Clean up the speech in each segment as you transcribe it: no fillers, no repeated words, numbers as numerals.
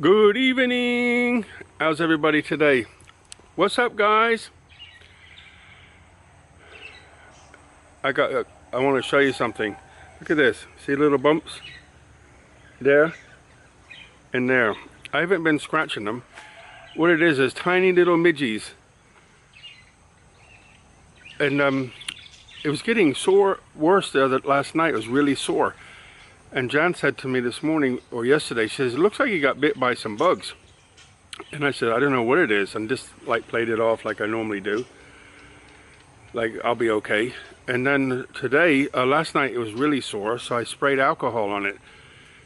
Good evening. How's everybody today? What's up, guys? I want to show you something. Look at this. See little bumps there and there. I haven't been scratching them. What it is tiny little midges, and it was getting sore, worse there. That last night it was really sore. And Jan said to me this morning or yesterday, she says, it looks like you got bit by some bugs. And I said, I don't know what it is, and just like played it off like I normally do. Like, I'll be okay. And then today, last night it was really sore, so I sprayed alcohol on it.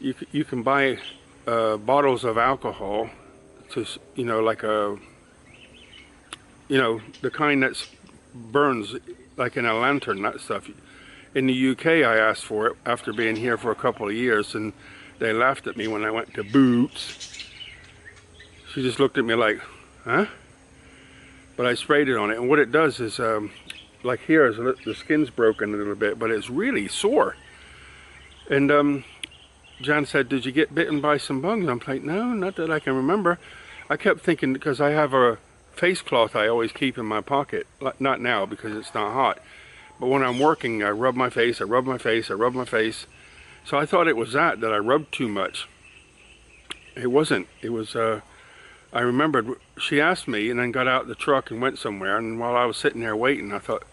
You can buy bottles of alcohol to, like the kind that burns like in a lantern, that stuff. In the UK, I asked for it after being here for a couple of years, and they laughed at me when I went to Boots. She just looked at me like, huh? But I sprayed it on it, and what it does is, like here, is the skin's broken a little bit, but it's really sore. And John said, did you get bitten by some bugs? I'm like, no, not that I can remember. I kept thinking, because I have a face cloth I always keep in my pocket. Not now, because it's not hot. But when I'm working, I rub my face, I rub my face, I rub my face. So I thought it was that I rubbed too much. It wasn't. It was, I remembered, she asked me and then got out the truck and went somewhere. And while I was sitting there waiting, I thought,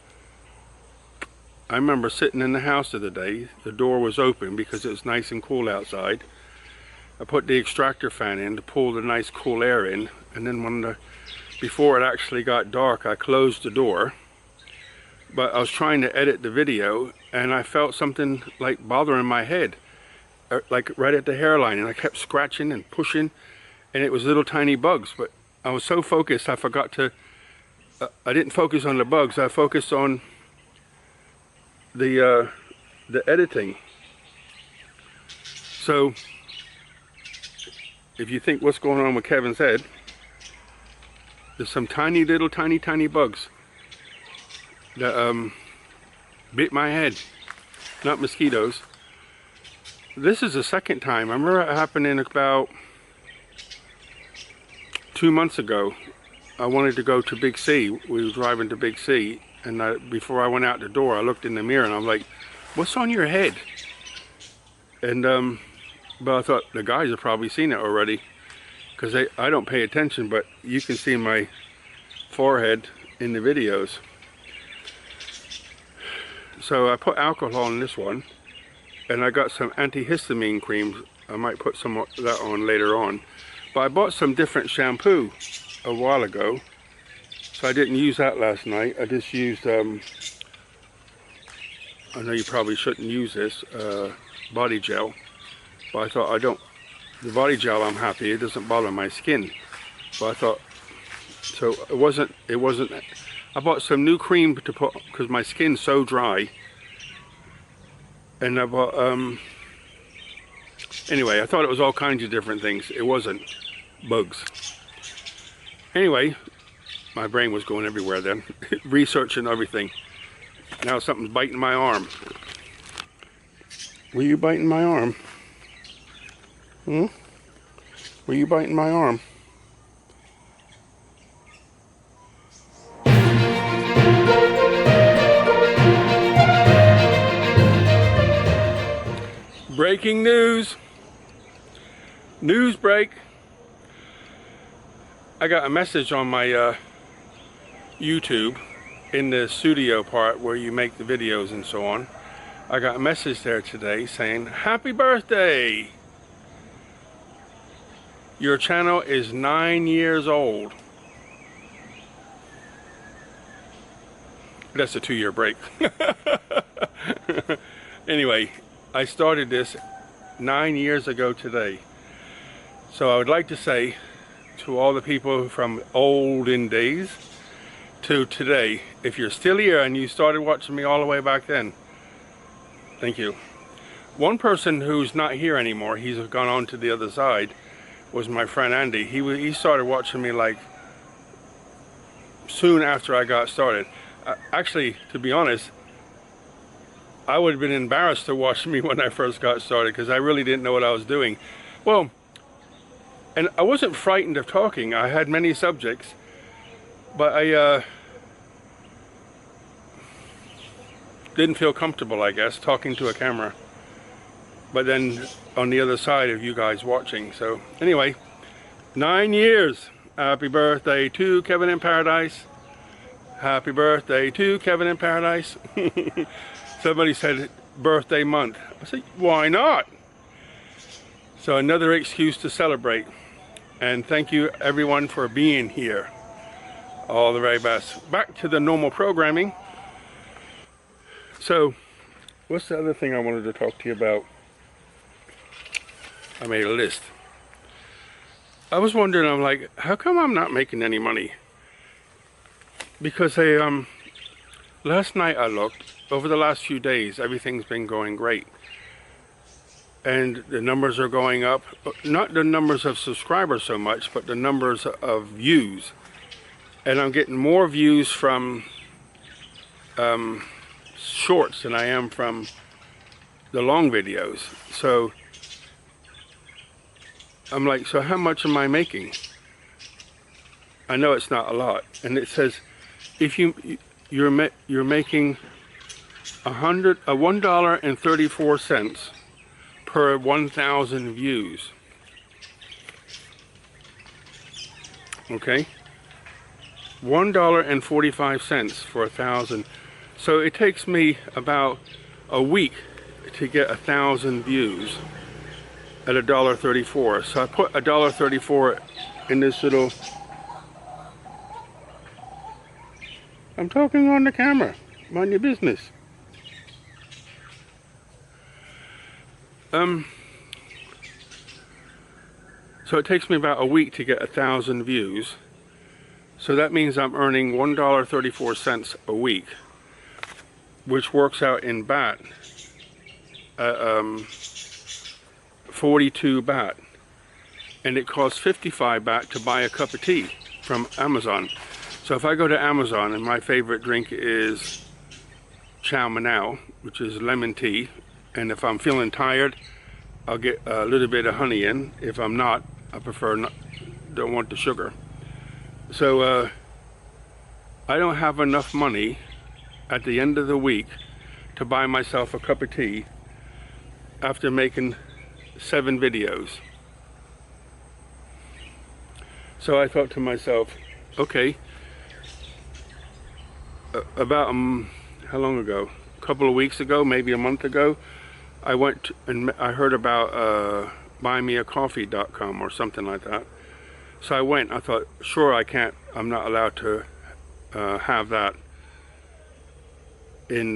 I remember sitting in the house the other day. The door was open because it was nice and cool outside. I put the extractor fan in to pull the nice cool air in. And then before it actually got dark, I closed the door. But I was trying to edit the video, and I felt something like bothering my head, like right at the hairline, and I kept scratching and pushing, and it was little tiny bugs. But I was so focused, I forgot to, I didn't focus on the bugs, I focused on the editing. So, if you think what's going on with Kevin's head, there's some tiny bugs that bit my head. Not mosquitoes. This is the second time. I remember it happening about 2 months ago. I wanted to go to Big C. We were driving to Big C, and before I went out the door, I looked in the mirror and I'm like, what's on your head? And but I thought the guys have probably seen it already, because I don't pay attention, but you can see my forehead in the videos. So I put alcohol in this one, and I got some antihistamine creams. I might put some of that on later on. But I bought some different shampoo a while ago, so I didn't use that last night. I just used, I know you probably shouldn't use this, body gel. But I thought the body gel, I'm happy, it doesn't bother my skin. But I thought, so it wasn't, I bought some new cream to put, because my skin's so dry. And I bought, anyway, I thought it was all kinds of different things. It wasn't bugs. Anyway, my brain was going everywhere then, researching everything. Now something's biting my arm. Were you biting my arm? Hmm? Were you biting my arm? Breaking news. News break. I got a message on my YouTube in the studio part where you make the videos and so on. I got a message there today saying, happy birthday. Your channel is 9 years old. That's a 2-year break. Anyway, I started this 9 years ago today. So I would like to say to all the people from olden days to today, if you're still here and you started watching me all the way back then, thank you. One person who's not here anymore, he's gone on to the other side, was my friend Andy. He started watching me like soon after I got started. Actually, to be honest, I would have been embarrassed to watch me when I first got started, because I really didn't know what I was doing. Well, And I wasn't frightened of talking. I had many subjects, but I didn't feel comfortable, I guess, talking to a camera. But then on the other side of you guys watching. So anyway, 9 years. Happy birthday to Kevin in Paradise. Happy birthday to Kevin in Paradise. Somebody said birthday month. I said, why not? So another excuse to celebrate. And thank you everyone for being here. All the very best. Back to the normal programming. So, what's the other thing I wanted to talk to you about? I made a list. I was wondering, I'm like, how come I'm not making any money? Because last night I looked, over the last few days, everything's been going great. And the numbers are going up, not the numbers of subscribers so much, but the numbers of views. And I'm getting more views from shorts than I am from the long videos. So I'm like, so how much am I making? I know it's not a lot. And it says, if you're making $1.34 per 1,000 views. Okay, $1.45 for 1,000. So it takes me about a week to get 1,000 views at $1.34. So I put $1.34 in this little. I'm talking on the camera. Mind your business. So it takes me about a week to get 1,000 views. So that means I'm earning $1.34 a week, which works out in baht, 42 baht. And it costs 55 baht to buy a cup of tea from Amazon. So if I go to Amazon, and my favorite drink is chow manao, which is lemon tea, and if I'm feeling tired, I'll get a little bit of honey in. If I'm not, I prefer not, don't want the sugar. So I don't have enough money at the end of the week to buy myself a cup of tea after making 7 videos. So I thought to myself, okay, about how long ago? A couple of weeks ago, maybe a month ago, I went and I heard about buymeacoffee.com or something like that. So I went. I thought, sure, I'm not allowed to have that in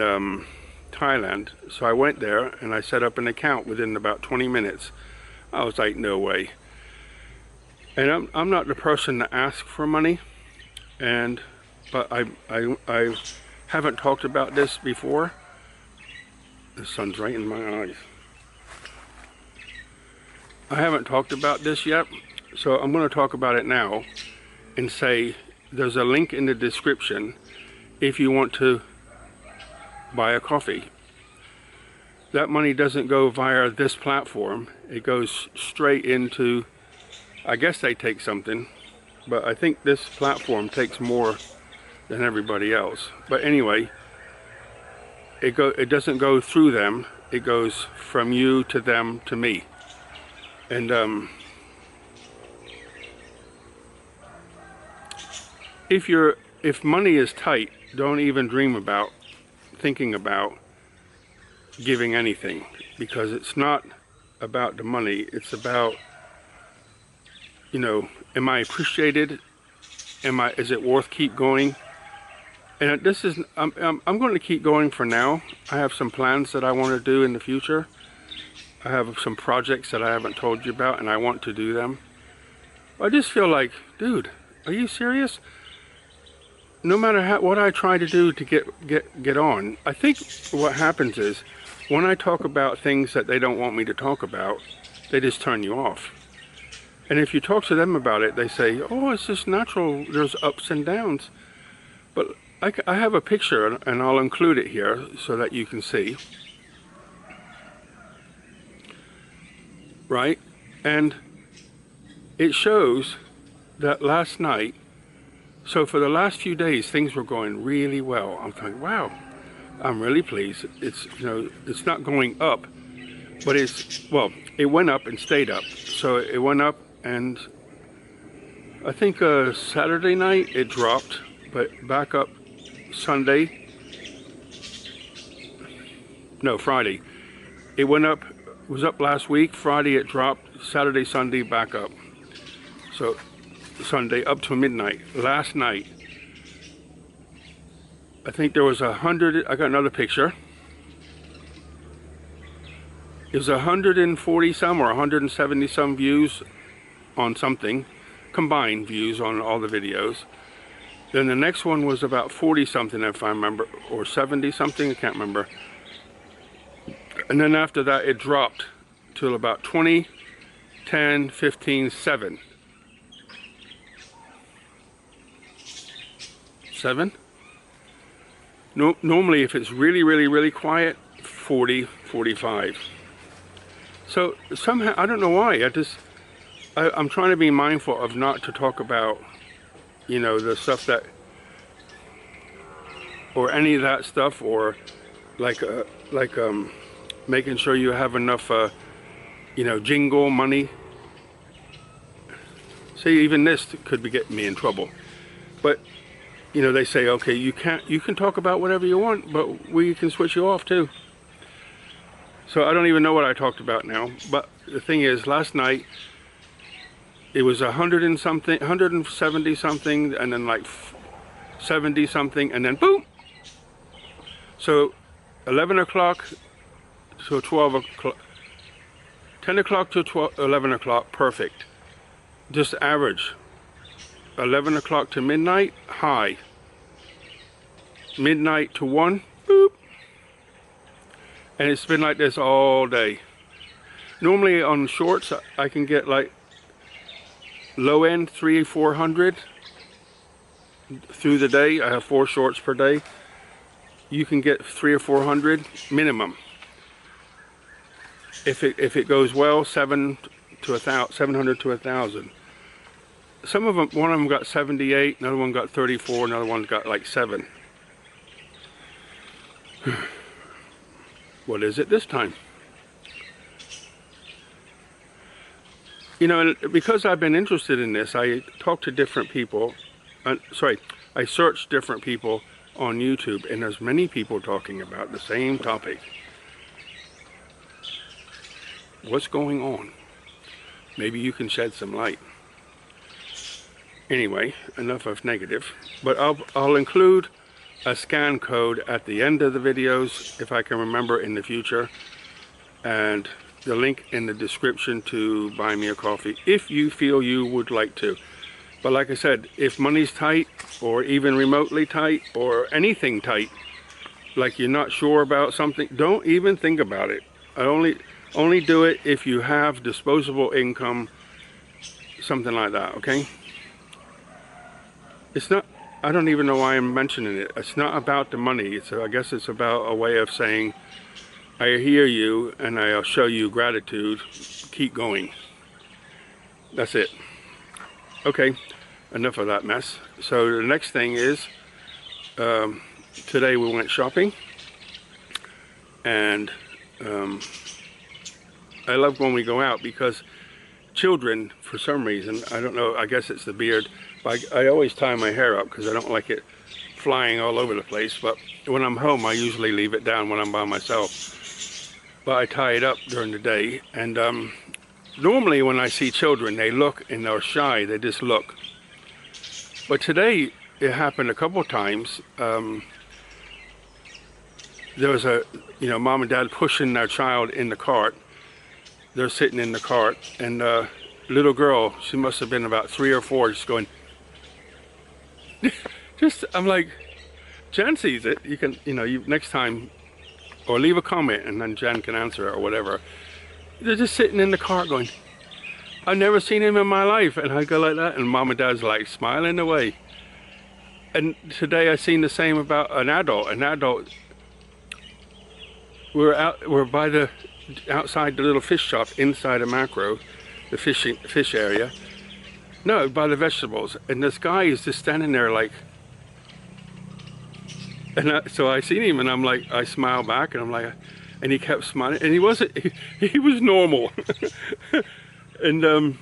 Thailand. So I went there and I set up an account within about 20 minutes. I was like, no way. And I'm not the person to ask for money, but I haven't talked about this before. The sun's right in my eyes. I haven't talked about this yet, so I'm going to talk about it now and say there's a link in the description if you want to buy a coffee. That money doesn't go via this platform. It goes straight into, I guess they take something, but I think this platform takes more than everybody else. But anyway, it doesn't go through them. It goes from you to them to me. And if money is tight, don't even dream about thinking about giving anything, because it's not about the money. It's about, you know, am I appreciated? Is it worth keep going? And this is, I'm going to keep going for now. I have some plans that I want to do in the future. I have some projects that I haven't told you about, and I want to do them. I just feel like, dude, are you serious? No matter what I try to do to get on, I think what happens is, when I talk about things that they don't want me to talk about, they just turn you off. And if you talk to them about it, they say, oh, it's just natural, there's ups and downs. But I have a picture, and I'll include it here so that you can see. Right? And it shows that last night, so for the last few days, things were going really well. I'm thinking, wow, I'm really pleased. It's, you know, it's not going up, but it's, well, it went up and stayed up. So it went up, and I think Saturday night it dropped, but back up Sunday. No, Friday. It went up, it was up last week. Friday it dropped. Saturday, Sunday back up. So Sunday up to midnight. Last night, I think there was 100, I got another picture. It was 140 some or 170 some views on something, combined views on all the videos. Then the next one was about 40 something, if I remember, or 70 something, I can't remember. And then after that it dropped till about 20, 10, 15, 7. 7? No, normally if it's really quiet, 40, 45. So somehow, I don't know why, I'm trying to be mindful of not to talk about, you know, the stuff that, or any of that stuff, or like making sure you have enough, you know, jingle money. See, even this could be getting me in trouble. But, you know, they say, okay, you can talk about whatever you want, but we can switch you off too. So I don't even know what I talked about now. But the thing is, last night, it was 100 and something, 170 something, and then like 70 something, and then boom. So 11 o'clock to 12 o'clock, 10 o'clock to 12, 11 o'clock, perfect. Just average. 11 o'clock to midnight, high. Midnight to 1, boop. And it's been like this all day. Normally on shorts, I can get like low end 300-400 through the day. I have 4 shorts per day. You can get 300 or 400 minimum. If it goes well, 700 to 1,000. Some of them, one of them got 78, another one got 34, another one got like 7. What is it this time? You know, and because I've been interested in this, I talk to different people. I search different people on YouTube, and there's many people talking about the same topic. What's going on? Maybe you can shed some light. Anyway, enough of negative. But I'll include a scan code at the end of the videos, if I can remember in the future, and the link in the description to buy me a coffee if you feel you would like to. But like I said, if money's tight, or even remotely tight, or anything tight, like you're not sure about something, don't even think about it. I only do it if you have disposable income, something like that, okay? It's not, I don't even know why I'm mentioning it. It's not about the money. I guess it's about a way of saying, I hear you and I'll show you gratitude. Keep going. That's it. Okay, enough of that mess. So the next thing is, today we went shopping, and I love when we go out because children, for some reason, I don't know, I guess it's the beard, but I always tie my hair up because I don't like it flying all over the place. But when I'm home, I usually leave it down when I'm by myself. But I tie it up during the day, and normally when I see children, they look and they're shy, they just look. But today, it happened a couple times. There was mom and dad pushing their child in the cart. They're sitting in the cart, and little girl, she must have been about 3 or 4, just going, I'm like, Jen sees it. You can, next time, or leave a comment, and then Jen can answer it or whatever. They're just sitting in the cart going, I've never seen him in my life. And I go like that, and mom and dad's like smiling away. And today I seen the same about an adult. We're by outside the little fish shop inside a macro, the fish area, No, by the vegetables. And this guy is just standing there like, so I seen him and I'm like, I smile back and I'm like, and he kept smiling and he wasn't, he was normal. And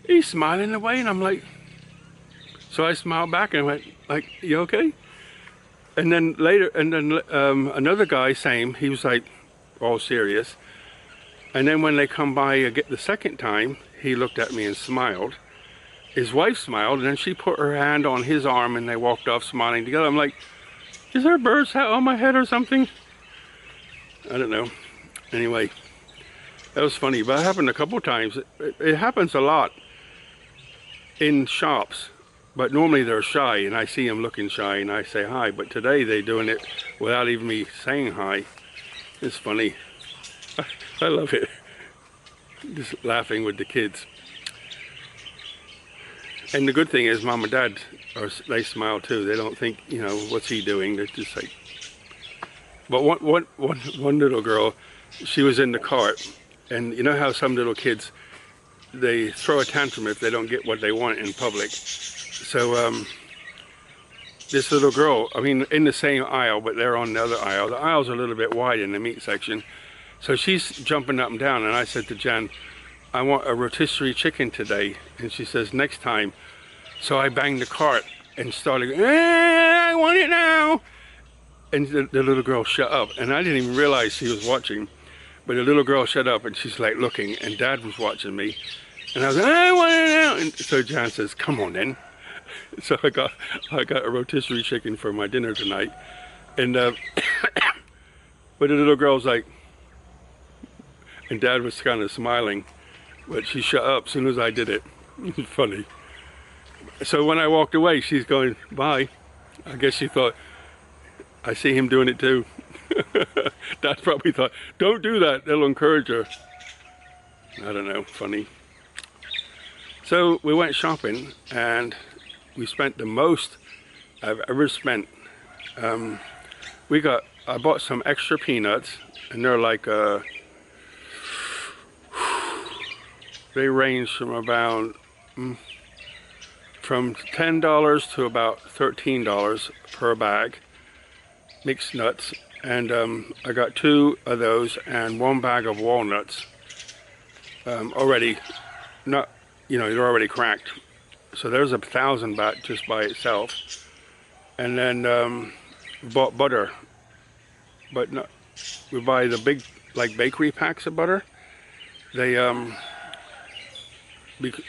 he's smiling away and I'm like, so I smiled back and I went like, you okay? And then later, another guy, same, he was like all serious. And then when they come by the second time, he looked at me and smiled. His wife smiled, and then she put her hand on his arm and they walked off smiling together. I'm like, is there a bird's hat on my head or something? I don't know. Anyway, that was funny, but it happened a couple times. It happens a lot in shops, but normally they're shy, and I see them looking shy, and I say hi. But today they're doing it without even me saying hi. It's funny. I love it. Just laughing with the kids. And the good thing is mom and dad, they smile too. They don't think, you know, what's he doing? They're just like... But one little girl, she was in the cart. And you know how some little kids, they throw a tantrum if they don't get what they want in public. So this little girl, I mean, in the same aisle, but they're on the other aisle. The aisle's a little bit wide in the meat section. So she's jumping up and down, and I said to Jan, I want a rotisserie chicken today. And she says, next time. So I banged the cart and started, I want it now. And the little girl shut up. And I didn't even realize she was watching. But the little girl shut up and she's like looking, and Dad was watching me. And I was like, I want it now. And so Jan says, come on then. So I got a rotisserie chicken for my dinner tonight. And but the little girl's like, and Dad was kind of smiling, but she shut up as soon as I did it. It was funny. So when I walked away, she's going, bye. I guess she thought, I see him doing it too. Dad probably thought, don't do that, they'll encourage her. I don't know, funny. So we went shopping and we spent the most I've ever spent. I bought some extra peanuts, and they're like, they range from about from $10 to about $13 per bag, mixed nuts. And I got 2 of those and 1 bag of walnuts, already, not, you know, they're already cracked. So there's 1,000 baht just by itself. And then bought butter, but not, we buy the big, like, bakery packs of butter. They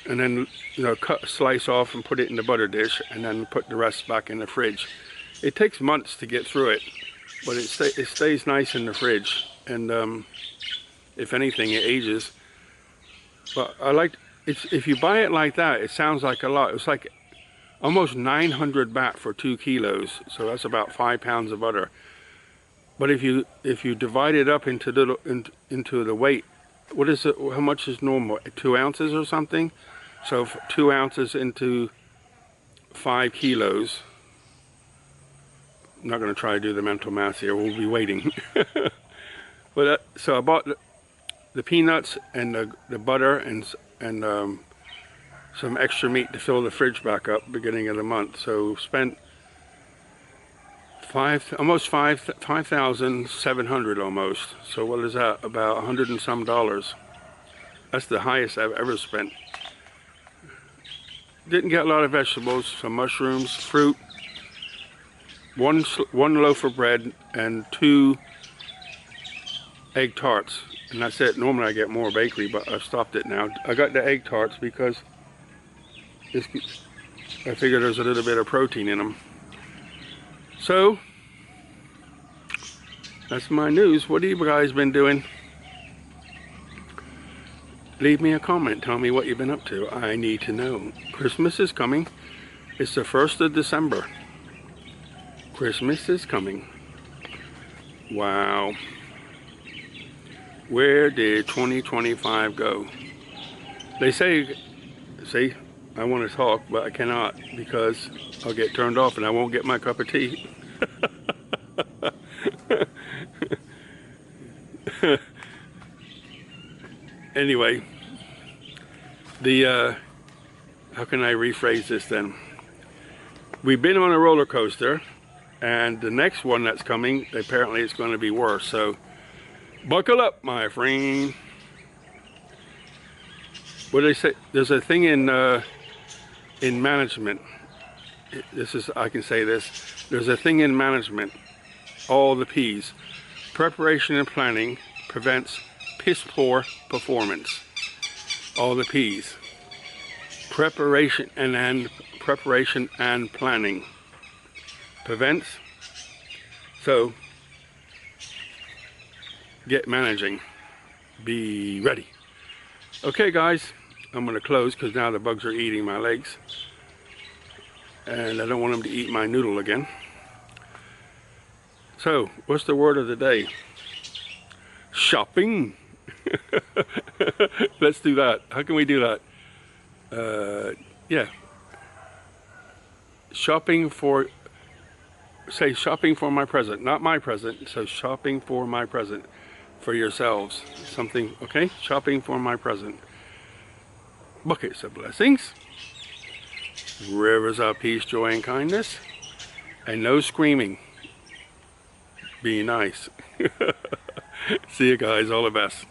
and then, you know, slice off and put it in the butter dish, and then put the rest back in the fridge. It takes months to get through it, but it stays nice in the fridge, and if anything, it ages. But I like, if you buy it like that, it sounds like a lot. It's like almost 900 baht for 2 kilos, so that's about 5 pounds of butter. But if you divide it up into the weight, what is it? How much is normal? 2 ounces or something? So 2 ounces into 5 kilos. I'm not going to try to do the mental math here. We'll be waiting. But so I bought the peanuts and the butter and some extra meat to fill the fridge back up beginning of the month. So spent almost 5,700 almost. So what is that? About $100 and some. That's the highest I've ever spent. Didn't get a lot of vegetables, some mushrooms, fruit, one loaf of bread, and 2 egg tarts. And that's it. Normally I get more bakery, but I've stopped it now. I got the egg tarts because I figure there's a little bit of protein in them. So, that's my news. What have you guys been doing? Leave me a comment. Tell me what you've been up to. I need to know. Christmas is coming. It's the 1st of December. Christmas is coming. Wow. Where did 2025 go? They say, see, I want to talk, but I cannot because I'll get turned off and I won't get my cup of tea. Anyway, how can I rephrase this then? We've been on a roller coaster, and the next one that's coming, apparently it's going to be worse. So buckle up, my friend. What do they say? There's a thing in management. I can say this. There's a thing in management. All the P's. Preparation and planning prevents piss poor performance. All the P's. Preparation and planning prevents. So get managing. Be ready. Okay, guys, I'm going to close because now the bugs are eating my legs, and I don't want them to eat my noodle again. So, what's the word of the day? Shopping. Let's do that. How can we do that? Yeah. Shopping for, say shopping for my present, not my present. So shopping for my present, for yourselves. Something, okay? Shopping for my present. Buckets of blessings. Rivers of peace, joy, and kindness. And no screaming. Be nice. See you guys. All the best.